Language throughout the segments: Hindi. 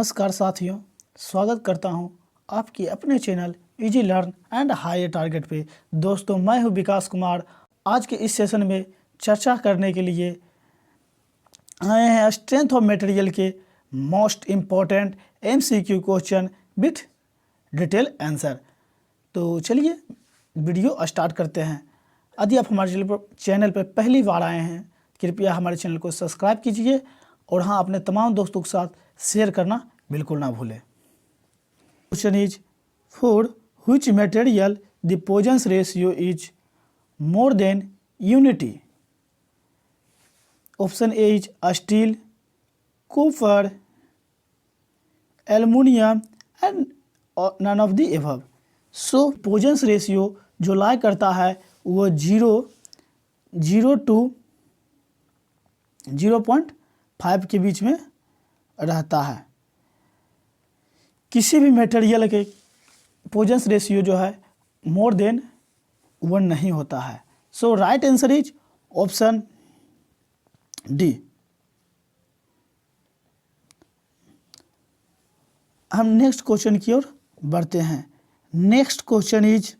नमस्कार साथियों, स्वागत करता हूं आपके अपने channel easy learn and high target पे। दोस्तों, मैं हूं विकास कुमार। आज के इस सेशन में चर्चा करने के लिए आए हैं स्ट्रेंथ ऑफ मटेरियल के most important MCQ question with detail answer. तो चलिए वीडियो स्टार्ट करते हैं। यदि आप हमारे चैनल पर पहली बार आए हैं, कृपया हमारे चैनल को सब्सक्राइब कीजिए और हाँ, अपने तमाम दोस्तों के साथ शेयर करना बिल्कुल ना भूलें। Question is for which material the Poisson's ratio is more than unity. Option A is steel, copper, aluminium and none of the above. So Poisson's ratio जो लाई करता है वो 0 to 0.5 के बीच में रहता है। किसी भी मटेरियल के पोजेंस रेशियो जो है मोर देन 1 नहीं होता है। So right answer is option D. हम नेक्स्ट क्वेश्चन की ओर बढ़ते हैं। Next question is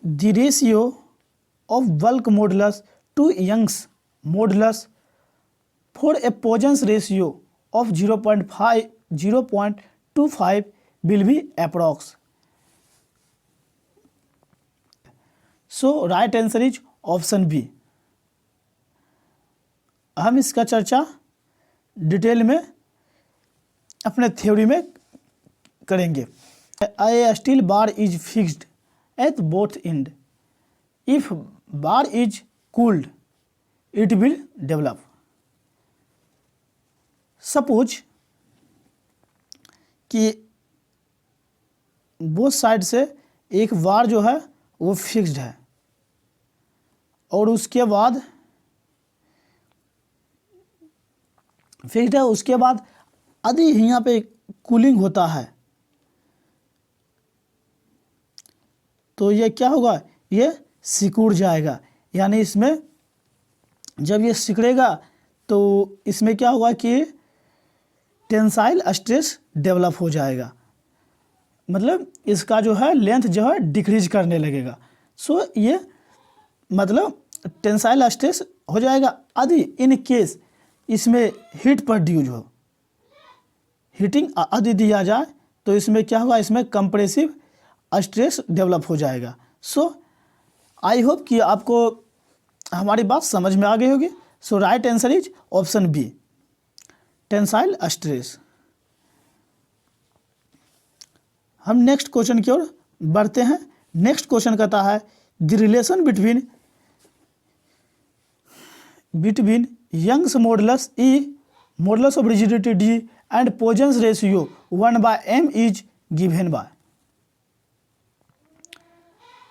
the ratio of bulk modulus to Young's modulus for a Poisson's ratio of 0.25 will be approx. So right answer is option B. हम इसका चर्चा डिटेल में अपने थ्योरी में करेंगे। A steel bar is fixed at both end. If bar is cooled, it will develop. Suppose कि बोथ साइड से एक बार जो है वो फिक्स्ड है और उसके बाद यदि यहाँ पे कूलिंग होता है तो ये क्या होगा, ये सिकुड़ जाएगा। यानी इसमें जब ये सिकुड़ेगा तो इसमें क्या होगा कि टेंसाइल स्ट्रेस डेवलप हो जाएगा, मतलब इसका जो है लेंथ जो है डिक्रीज करने लगेगा। सो ये मतलब टेंसाइल स्ट्रेस हो जाएगा। यदि इन केस इसमें हीट प्रोड्यूस हो, हीटिंग यदि दिया जाए तो इसमें क्या होगा, इसमें कंप्रेसिव स्ट्रेस डेवलप हो जाएगा। सो आई होप कि आपको हमारी बात समझ में आ गई होगी। So right answer is option B, tensile stress. हम नेक्स्ट क्वेश्चन की ओर बढ़ते हैं। नेक्स्ट क्वेश्चन कहता है the relation between Young's modulus E, modulus of rigidity D and Poisson's ratio 1/m is given by.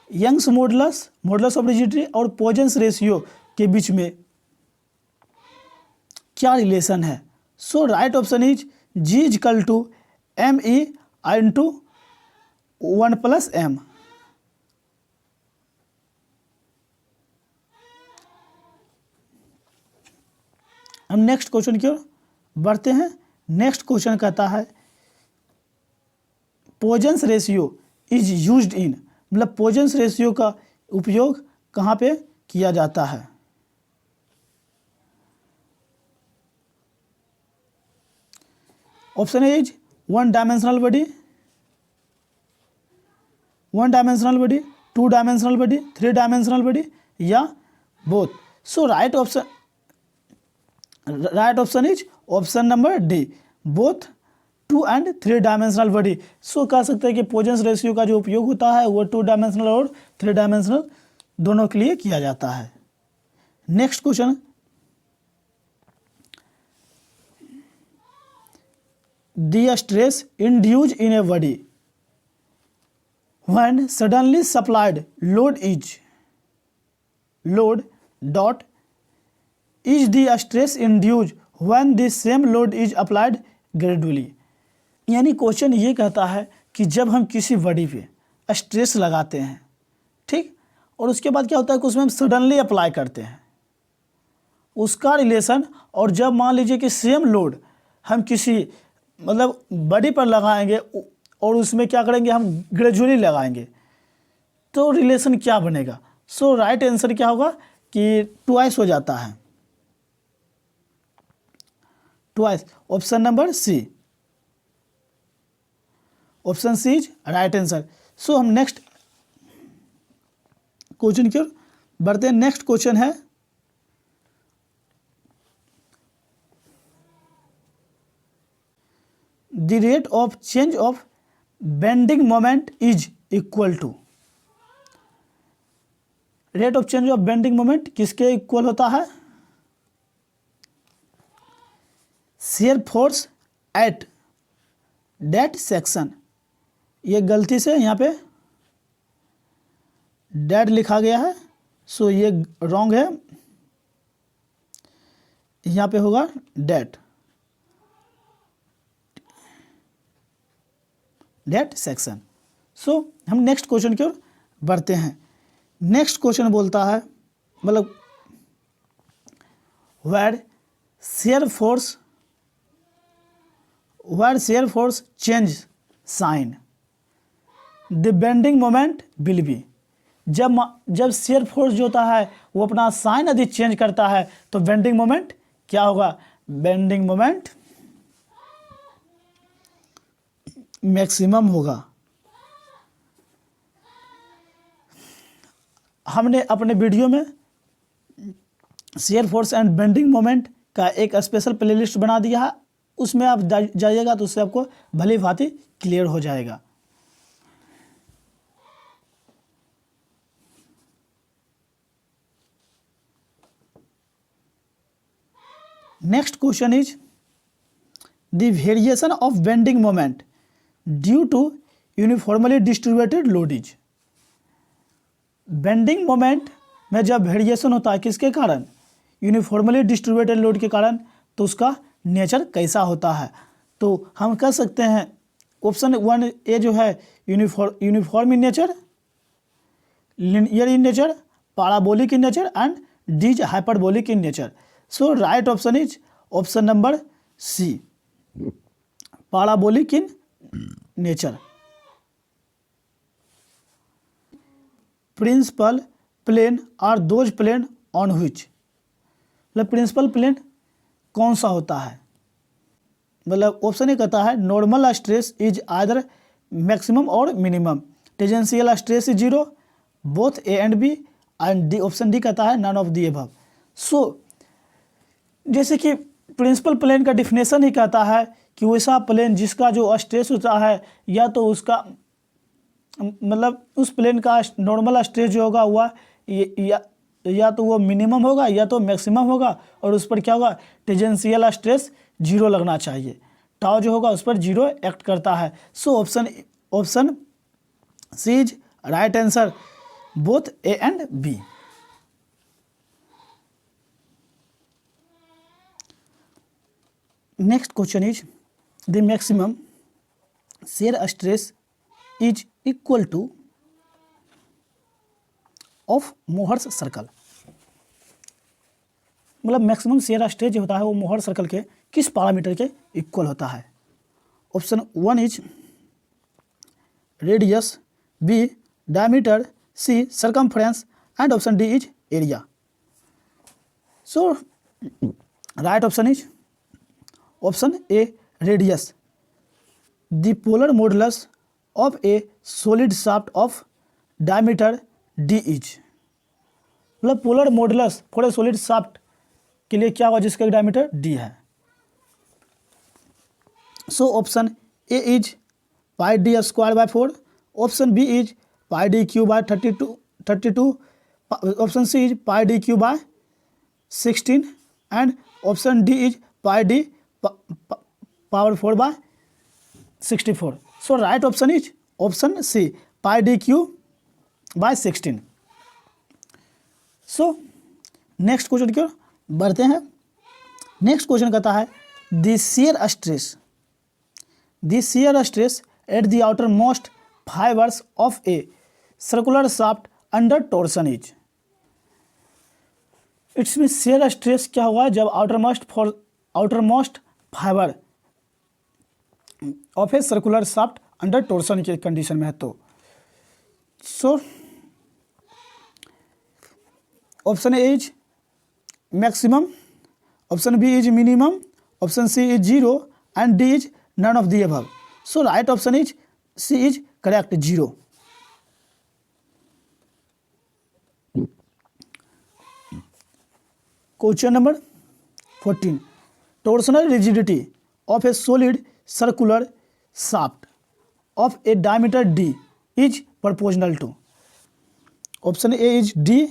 Young's modulus, modulus of rigidity और पोजेंस रेशियो के बीच में क्या रिलेशन है। So right option is G equal to ME into 1+m। हम नेक्स्ट क्वेश्चन की ओर बढ़ते हैं। नेक्स्ट क्वेश्चन कहता है पोजेंस रेशियो इज यूज्ड इन, मतलब पोजेंस रेशियो का उपयोग कहाँ पे किया जाता है। Option A is 1 dimensional body, 2 dimensional body, 3 dimensional body या both. So right option is option number D, both 2 and 3 dimensional body. सो कह सकते हैं कि पोजेंस रेशियो का जो उपयोग होता है वो 2 डायमेंशनल और 3 डायमेंशनल दोनों के लिए किया जाता है। Next question, the stress induce in a body when suddenly supplied load dot is the stress induce when the same load is applied gradually. यानी क्वेश्चन ये कहता है कि जब हम किसी बॉडी पे स्ट्रेस लगाते हैं, ठीक, और उसके बाद क्या होता है कि उसमें हम सडनली अप्लाई करते हैं उसका रिलेशन, और जब मान लीजिए कि सेम लोड हम किसी मतलब बॉडी पर लगाएंगे और उसमें क्या करेंगे, हम ग्रेजुअली लगाएंगे, तो रिलेशन क्या बनेगा। सो राइट आंसर क्या होगा कि ट्वाइस हो जाता है, twice. Option number C, option C is right answer. So हम नेक्स्ट क्वेश्चन की ओर बढ़ते हैं। नेक्स्ट क्वेश्चन है the rate of change of bending moment is equal to, rate of change of bending moment किसके इक्वल होता है, shear force at that section. ये गलती से यहाँ पे डेट लिखा गया है, सो ये रॉन्ग है, यहाँ पे होगा डेट, डेट सेक्शन। सो हम नेक्स्ट क्वेश्चन की ओर बढ़ते हैं। नेक्स्ट क्वेश्चन बोलता है मतलब where shear force change sign the bending moment will be. जब शेयर फोर्स जो होता है वो अपना साइन यदि चेंज करता है तो बेंडिंग मोमेंट क्या होगा, बेंडिंग मोमेंट मैक्सिमम होगा। हमने अपने वीडियो में shear force and bending moment का एक स्पेशल प्लेलिस्ट बना दिया है, उसमें आप जाइएगा तो उससे आपको भली भांति क्लियर हो जाएगा। Next question is the variation of bending moment due to uniformly distributed load is. Bending moment में जब वेरिएशन होता है किसके कारण, यूनिफॉर्मली डिस्ट्रीब्यूटेड लोड के कारण, तो उसका नेचर कैसा होता है। तो हम कह सकते हैं ऑप्शन 1 ए जो है uniform in nature, linear in nature, parabolic in nature and D is hyperbolic in nature. So right option is option number C, parabolic in nature. Principal plane are those plane on which, मतलब प्रिंसिपल प्लेन कौन सा होता है, मतलब ऑप्शन ए कहता है normal stress is either maximum और minimum, tangential stress is 0, both A and B, and D option D कहता है none of the above. So जैसे कि प्रिंसिपल प्लेन का डिफिनेशन ही कहता है कि वैसा प्लेन जिसका जो स्ट्रेस होता है या तो उसका मतलब उस प्लेन का नॉर्मल स्ट्रेस जो होगा हुआ या तो वो मिनिमम होगा या तो मैक्सिमम होगा, और उस पर क्या होगा, टेंजेंशियल स्ट्रेस 0 लगना चाहिए, टाउ जो होगा उस पर 0 एक्ट करता है। So option C is right answer, both A and B. Next question is the maximum shear stress is equal to of Mohr's circle, मतलब मैक्सिमम शेयर स्ट्रेस जो होता है वो मोहर सर्कल के किस पैरामीटर के इक्वल होता है। Option 1 is radius, B diameter, C circumference and option D is area. So right option is option A radius, the polar modulus of a solid shaft of diameter D is, मतलब polar modulus for a solid shaft के लिए क्या होगा जिसका डायमीटर डी है। So option A is pi D square by 4, option B is pi D cube by 32, option C is pi D cube by 16 and option D is pi D power 4 by 64। So right option is option C, pi D cube by 16। So next question की ओर बढ़ते हैं। नेक्स्ट क्वेश्चन कहता है the shear stress at the outer most fibers of a circular shaft under torsion is, इसमें शेयर स्ट्रेस क्या हुआ जब outermost fiber of a circular shaft under torsion के कंडीशन में है तो। So option A is maximum, option B is minimum, option C is 0 and D is none of the above. So right option is C is correct 0। Question number 14 torsional rigidity of a solid circular shaft of a diameter d is proportional to। Option A is d,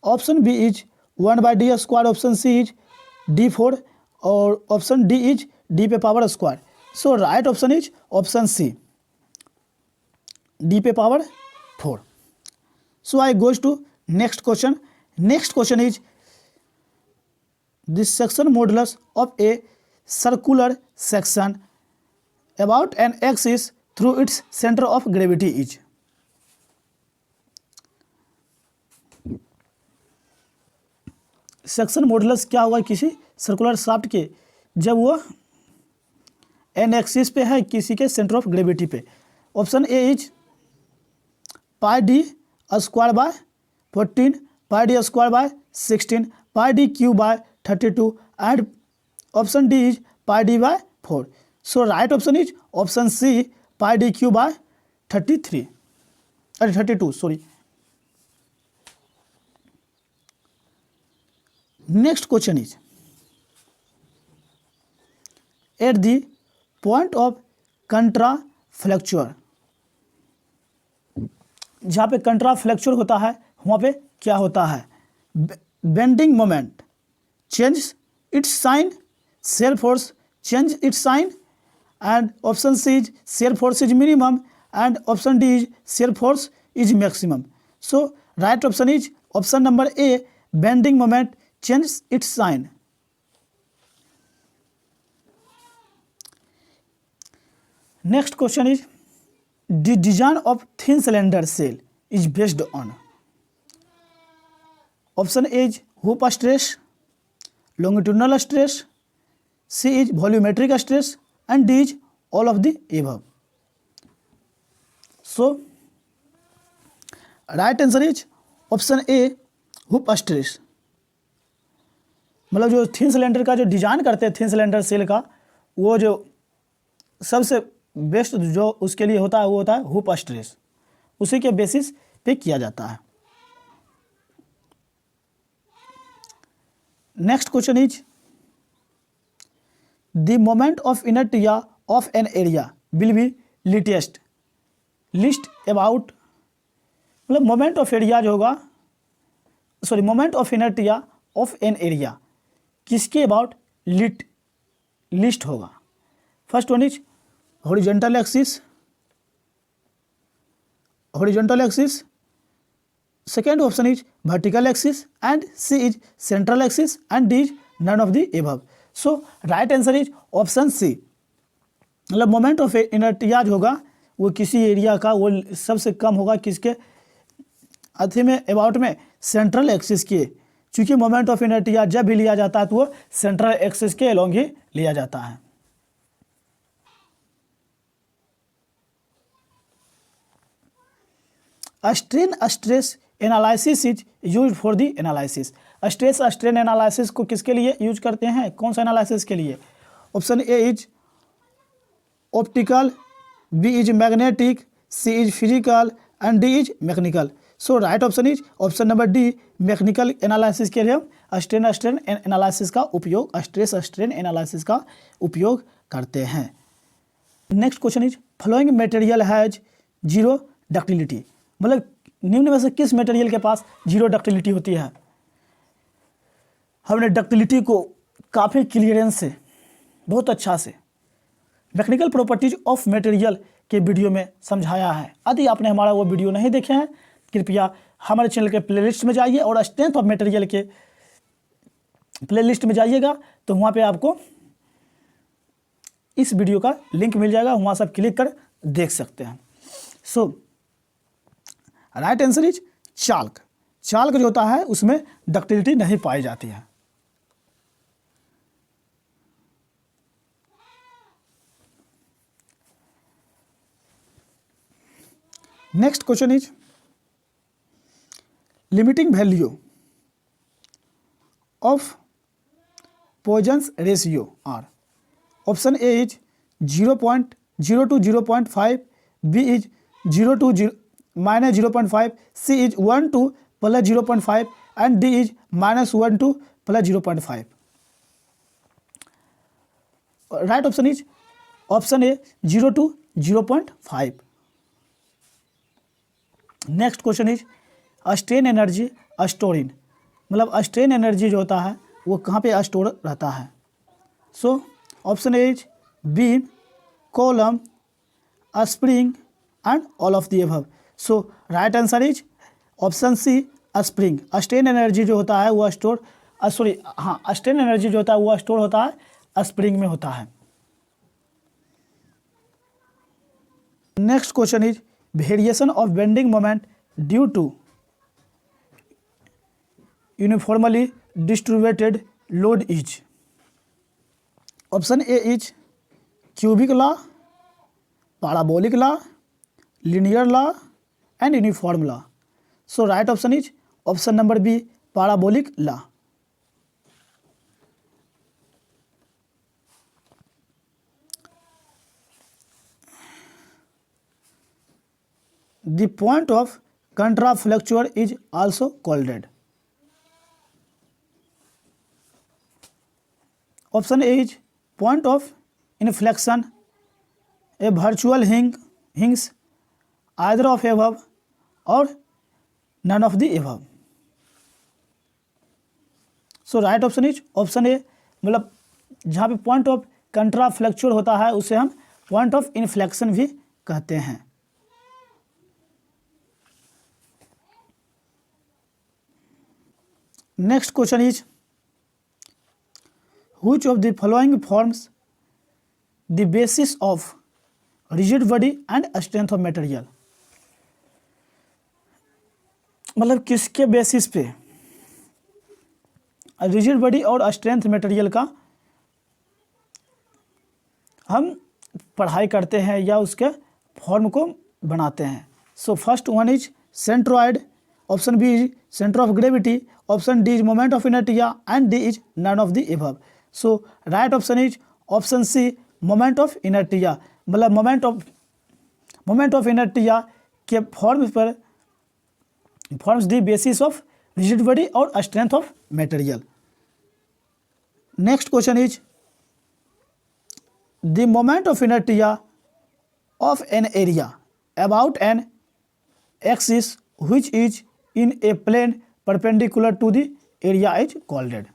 option B is 1/d square, option C is d4 और ऑप्शन डी इज d पे power square. So right option is option C d पे power 4। So I goes to next question. Next question is this section modulus of a circular section about an axis through its center of gravity is। Section modulus क्या होगा किसी सर्कुलर शाफ्ट के जब वो एन एक्सिस पे है किसी के सेंटर ऑफ ग्रेविटी पे। Option A is pi D square by 14, pi D square by 16, pi D cube by 32 and option D is pi d by 4. So right option is option C pi d q by 32 sorry। Next question is at the point of contraflexure, जहाँ पे कंट्राफ्लेक्चर होता है वहाँ पे क्या होता है? Bending moment change its sign, shear force change its sign, and option C is shear force is minimum and option D is shear force is maximum। So right option is option number A, bending moment changes its sign। Next question is the design of thin cylinder cell is based on। option A is hoop stress, longitudinal stress, C is volumetric stress and D is all of the above। So right answer is option A, hoop stress। मतलब जो थिन सिलेंडर का जो डिजाइन करते हैं थिन सिलेंडर सेल का वो जो सबसे बेस्ट जो उसके लिए होता है वो होता है हुप स्ट्रेस, उसी के बेसिस पे किया जाता है। Next question is the moment of inertia of an area will be list about, मतलब मोमेंट ऑफ एरिया जो होगा sorry moment of inertia of an area किसके अबाउट लिस्ट होगा? First one is horizontal axis, second option is vertical axis and C is central axis and D is none of the above। So right answer is option C। मतलब मोमेंट ऑफ इनर्टिया जो होगा वो किसी एरिया का वो सबसे कम होगा किसके अथी में अबाउट में सेंट्रल एक्सिस के, क्योंकि मोमेंट ऑफ इनर्टिया जब भी लिया जाता है तो वो सेंट्रल एक्सिस के अलोंग ही लिया जाता है। Strain stress analysis is use for the analysis. Stress strain analysis को किसके लिए यूज करते हैं? कौन सा एनालिसिस के लिए? Option A is optical, B is magnetic, C is physical and D is mechanical. So right option is option number D, mechanical analysis के लिए हम स्ट्रेन एनालिसिस का उपयोग स्ट्रेस स्ट्रेन एनालिसिस का उपयोग करते हैं। Next question is following material has zero ductility, मतलब निम्न में से किस मटेरियल के पास जीरो डक्टिलिटी होती है? हमने डक्टिलिटी को काफ़ी क्लियरेंस से बहुत अच्छा से मैकेनिकल प्रॉपर्टीज ऑफ मटेरियल के वीडियो में समझाया है। यदि आपने हमारा वो वीडियो नहीं देखे हैं कृपया हमारे चैनल के प्लेलिस्ट में जाइए और स्ट्रेंथ ऑफ मटेरियल के प्लेलिस्ट में जाइएगा तो वहाँ पे आपको इस वीडियो का लिंक मिल जाएगा, वहाँ से आप क्लिक कर देख सकते हैं। सो राइट आंसर इज चाल्क। चालक जो होता है उसमें डक्टिलिटी नहीं पाई जाती है। Next question is limiting value of Poisson's ratio are. Option A is 0.0 to 0.5, B is 0 to -0.5, C is 1 to +0.5 and D is -1 to +0.5। Right option is option A 0 to 0.5। Next question is strain energy store in, मतलब स्ट्रेन एनर्जी जो होता है वो कहाँ पे स्टोर रहता है। So option A is beam, column, spring and all of the above. So right answer is option C spring. Strain energy जो होता है वो स्ट्रेन एनर्जी जो होता है वो स्टोर होता है स्प्रिंग में होता है। Next question is variation of bending moment due to uniformly distributed load is. Option A is cubic law, parabolic law, linear law and uniform law. So right option is option number B, parabolic law. The point of contrafluctuar is also called. Option A is point of inflection, a virtual hinge, either of above or none of the above. So right option is option A, मतलब जहाँ पे पॉइंट ऑफ कंट्राफ्लेक्चुअल होता है उसे हम पॉइंट ऑफ इन्फ्लेक्शन भी कहते हैं। Next question is which of the following forms the basis of rigid body and strength of material. मतलब किसके बेसिस पे रिजिड बॉडी और स्ट्रेंथ मटेरियल का हम पढ़ाई करते हैं या उसके फॉर्म को बनाते हैं। So first one is centroid, option B is centre of gravity, option D is moment of inertia and D is none of the above. So right option is option C moment of inertia, मतलब मोमेंट ऑफ इनर्टिया के forms the basis of rigid body और strength of material. Next question is the moment of inertia of an area about an axis which is in a plane perpendicular to the area is called.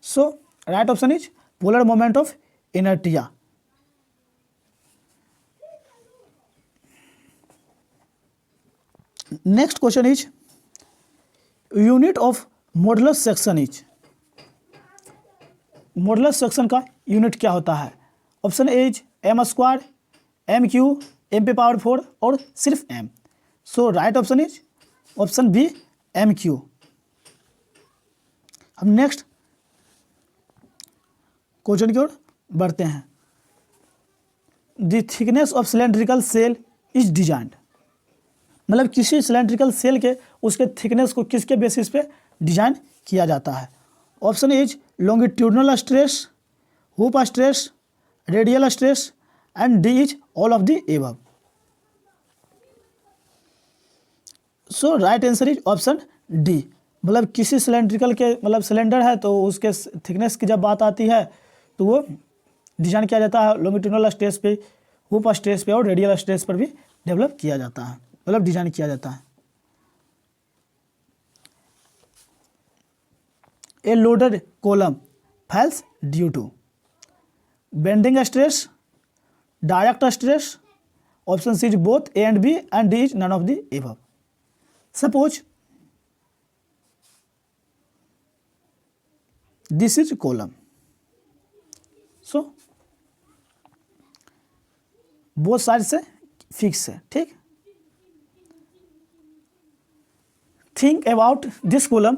So right option is polar moment of inertia. Next question is unit of modulus section is. Modulus section का यूनिट क्या होता है। Option A is m square, m cube, m power power 4 और सिर्फ m. So right option is option B m cube. हम नेक्स्ट क्वेश्चन की ओर बढ़ते हैं। The thickness of cylindrical shell is designed, मतलब किसी सिलेंड्रिकल सेल के उसके थिकनेस को किसके बेसिस पे डिजाइन किया जाता है। Option is longitudinal stress, hoop stress, radial stress and D is all of the above. So right answer is option D, मतलब किसी सिलेंड्रिकल के मतलब सिलेंडर है तो उसके थिकनेस की जब बात आती है तो वो डिजाइन किया जाता है लॉन्गिट्यूडनल स्ट्रेस पे, हुप स्ट्रेस पे और रेडियल स्ट्रेस पर भी डेवलप किया जाता है, मतलब डिजाइन किया जाता है। A loaded column fails due to bending stress, direct stress, option C is both A and B and D is none of the above. Suppose this is column, so both side से फिक्स है, ठीक। थिंक अबाउट दिस कॉलम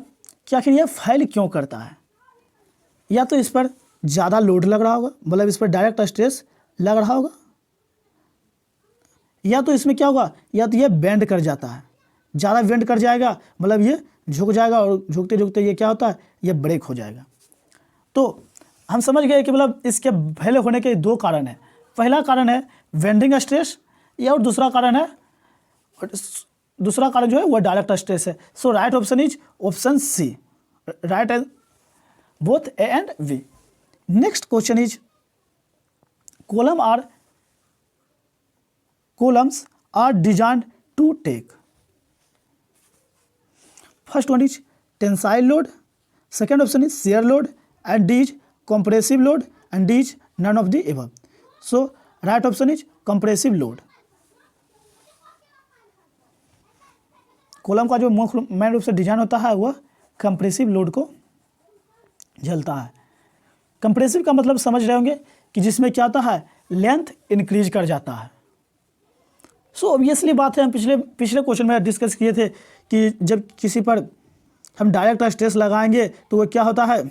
कि आखिर यह फेल क्यों करता है। या तो इस पर ज़्यादा लोड लग रहा होगा, मतलब इस पर डायरेक्ट स्ट्रेस लग रहा होगा, या तो इसमें क्या होगा, या तो ये बेंड कर जाता है, ज़्यादा बेंड कर जाएगा, मतलब ये झुक जाएगा और झुकते झुकते ये क्या होता है, ये ब्रेक हो जाएगा। तो हम समझ गए कि मतलब इसके फेल होने के दो कारण हैं। पहला कारण है बेंडिंग स्ट्रेस, या और दूसरा कारण जो है वो डायरेक्ट स्ट्रेस है। So right option is option C, right as both A and B. Next question is columns are designed to take. First one is tensile load, second option is shear load, and D is compressive load, and D is none of the above. So right option is compressive load. Column का जो मेन रूप से डिजाइन होता है वह कंप्रेसिव लोड को झेलता है। कंप्रेसिव का मतलब समझ रहे होंगे कि जिसमें क्या होता है, लेंथ इंक्रीज कर जाता है। सो ऑब्वियसली बात है, हम पिछले क्वेश्चन में डिस्कस किए थे कि जब किसी पर हम डायरेक्ट स्ट्रेस लगाएंगे तो वो क्या होता है,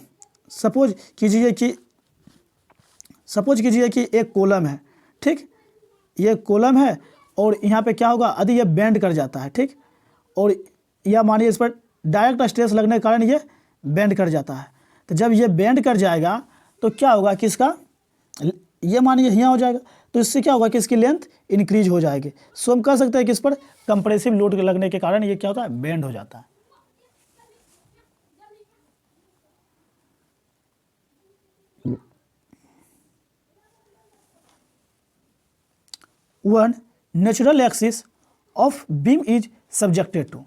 सपोज कीजिए कि एक कॉलम है, ठीक, ये कॉलम है और यहाँ पे क्या होगा, यदि ये बेंड कर जाता है, ठीक, और या मानिए इस पर डायरेक्ट स्ट्रेस लगने के कारण ये बेंड कर जाता है। तो जब ये बेंड कर जाएगा तो क्या होगा कि इसका ये मानिए यहाँ हो जाएगा, तो इससे क्या होगा कि इसकी लेंथ इंक्रीज हो जाएगी। सो हम कह सकते हैं कि इस पर कंप्रेसिव लोड लगने के कारण ये क्या होता है, बेंड हो जाता है। One natural axis of beam is subjected to,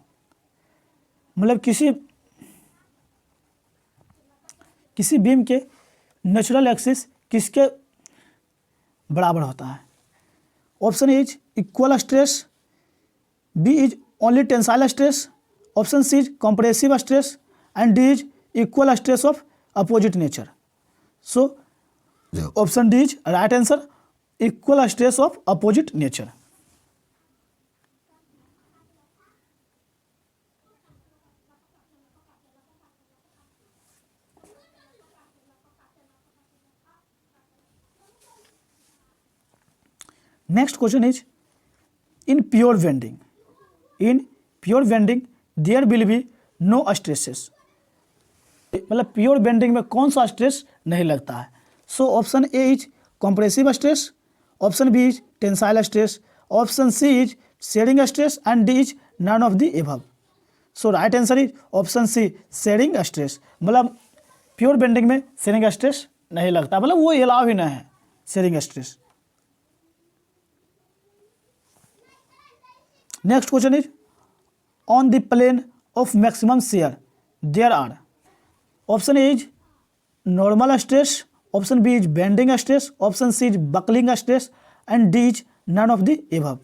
मतलब किसी बीम के नेचुरल एक्सिस किसके बराबर होता है। Option is equal stress, B is only tensile stress, option C is compressive stress, and D is equal stress of opposite nature. So option D is right answer, equal stress of opposite nature. Next question is in pure bending there will be no stresses, मतलब प्योर बेंडिंग में कौन सा स्ट्रेस नहीं लगता है। So option A is compressive stress, option B is tensile stress, option C is shearing stress, and D is none of the above. So right answer is option C shearing stress, मतलब प्योर बेंडिंग में शेयरिंग स्ट्रेस नहीं लगता, मतलब वो अलाउ ही नहीं है shearing stress. Next question is on the plane of maximum shear there are, option A is normal stress, option B is bending stress, option C is buckling stress, and D is none of the above.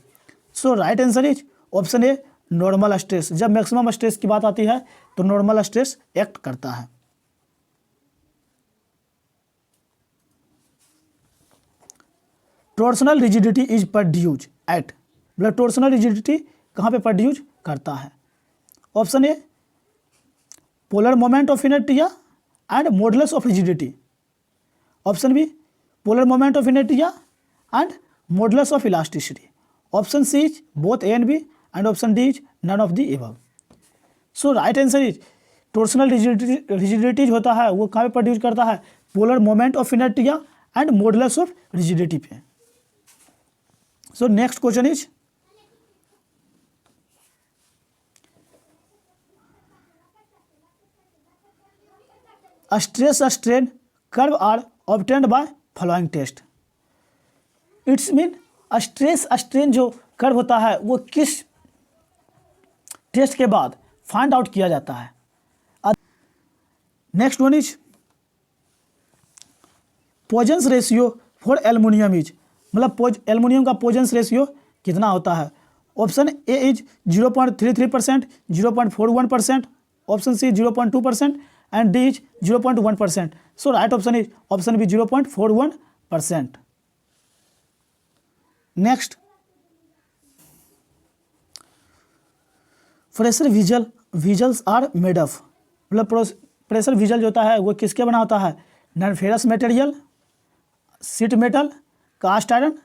So right answer is option A normal stress। जब मैक्सिमम स्ट्रेस की बात आती है तो नॉर्मल स्ट्रेस एक्ट करता है। Torsional rigidity is produce at, मतलब टॉर्सनल रिजिडिटी कहाँ पे प्रोड्यूस करता है। Option A polar moment of inertia and modulus of rigidity, option B polar moment of inertia and modulus of elasticity, option C is both A and B, and option D is none of the above. So right answer is torsional rigidity होता है वो कहाँ पे प्रोड्यूस करता है, polar moment of inertia and modulus of rigidity पे। So next question is stress strain curve are obtained by following test. It's mean stress strain जो कर्व होता है वो किस टेस्ट के बाद फाइंड आउट किया जाता है। Next one is Poisson's ratio for aluminium is, मतलब एल्युमिनियम का पोजेंस रेशियो कितना होता है। Option A is 0.33%, 0.41%, option C 0.2%, and D is 0.1%। So right option is option B 0.41%। Next pressure vessel vessels are made of, मतलब प्रेशर विजल जो होता है वो किसके बना होता है? Non ferrous material, sheet metal, cast iron.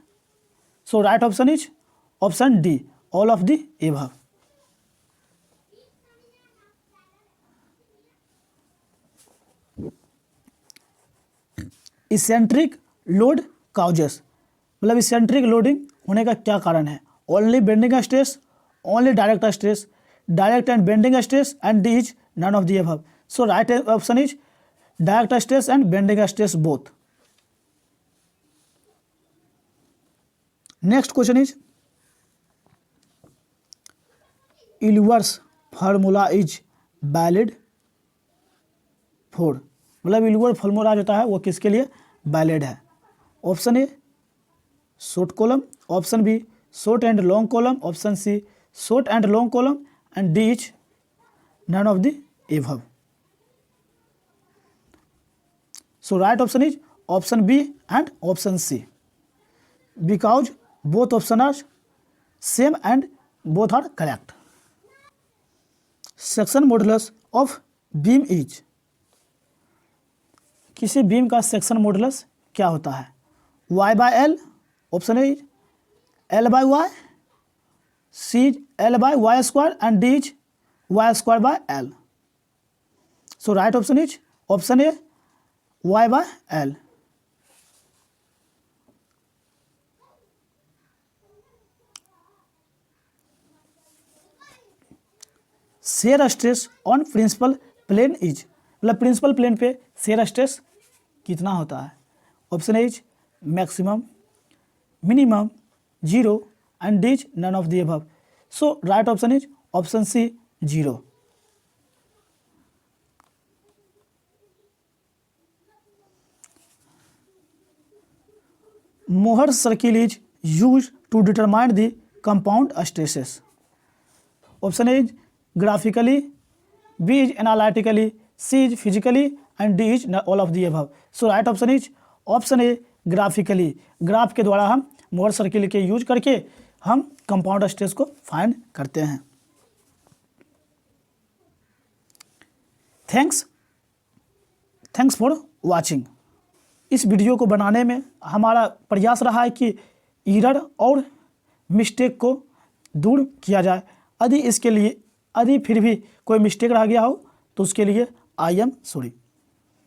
So right option is option D, all of the above. Eccentric load causes, मतलब इसेंट्रिक लोडिंग होने का क्या कारण है? Only bending stress, only direct stress, direct and bending stress, and D is none of the above. So right option is direct stress and bending stress both. Next question is Euler's formula is valid for, मतलब इल्वर फार्मूला होता है वो किसके लिए वैलिड है? Option A short column, option B short and long column, option C short and long column, and D is none of the above. So right option is option B and option C, because both option are same and both are correct. Section modulus of beam is, किसी बीम का सेक्शन मॉडुलस क्या होता है? y by L, option A is L by Y, C is L by Y square, and D is Y square by L. So right option is option A y by L. Shear stress on principal plane is, मतलब प्रिंसिपल प्लेन पे शेयर स्ट्रेस कितना होता है? Option A is maximum, minimum, zero, and D is none of the above. So right option is option C, zero. Mohr circle is use to determine the compound stresses. Option A is graphically, B is analytically, C is physically, and D is all of the above. So right option is option A graphically, graph के द्वारा हम मोहर सर्किल के यूज करके हम कंपाउंड स्ट्रेस को फाइंड करते हैं। Thanks for watching. इस वीडियो को बनाने में हमारा प्रयास रहा है कि एरर और मिस्टेक को दूर किया जाए। यदि फिर भी कोई मिस्टेक रह गया हो तो उसके लिए आई एम सॉरी।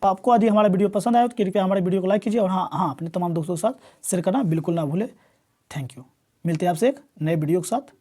आपको यदि हमारा वीडियो पसंद आया तो कृपया हमारे वीडियो को लाइक कीजिए और हाँ अपने तमाम दोस्तों के साथ शेयर करना बिल्कुल ना भूलें। Thank you. मिलते हैं आपसे एक नए वीडियो के साथ।